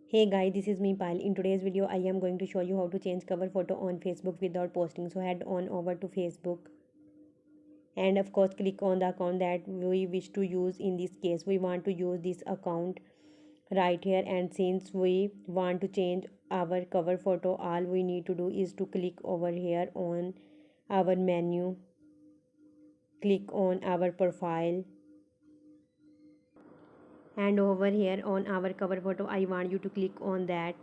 Hey guys, this is me Pile. In today's video, I am going to show you how to change cover photo on Facebook without posting. So head on over to Facebook and of course click on the account that we wish to use. In this case, we want to use this account right here, and since we want to change our cover photo, all we need to do is to click over here on our menu, click on our profile, and over here on our cover photo I want you to click on that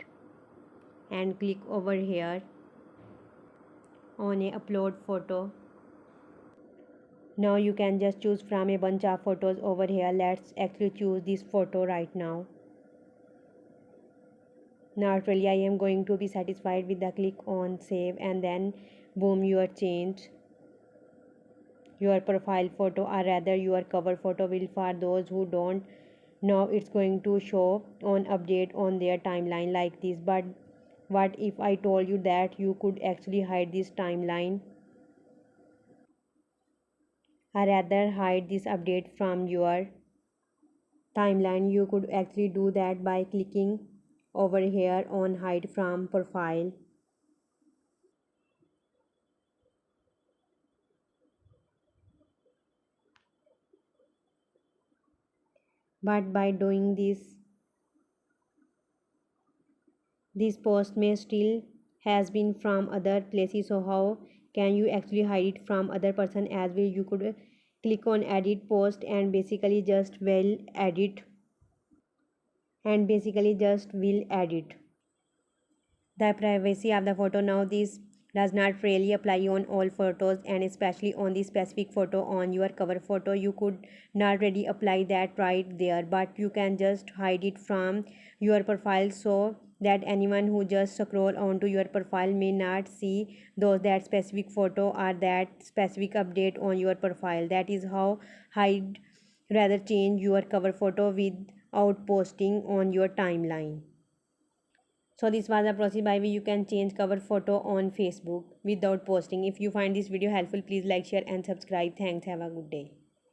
and click over here on a upload photo. Now you can just choose from a bunch of photos over here. Let's actually choose this photo right now. Naturally I am going to be satisfied with the click on save, and then boom, your change, your profile photo, or rather your cover photo, will, for those who don't know, it's going to show on update on their timeline like this. But what if I told you that you could actually hide this timeline, or rather hide this update from your timeline? You could actually do that by clicking over here on hide from profile. But by doing this post may still has been from other places. So how can you actually hide it from other person as well? You could click on edit post and basically just will edit, and basically just will edit the privacy of the photo. Now this does not really apply on all photos, and especially on the specific photo on your cover photo. You could not really apply that right there, but you can just hide it from your profile so that anyone who just scroll onto your profile may not see those that specific photo or that specific update on your profile. That is how hide, rather change your cover photo without posting on your timeline. So this was a process by which you can change cover photo on Facebook without posting. If you find this video helpful, please like, share and subscribe. Thanks. Have a good day.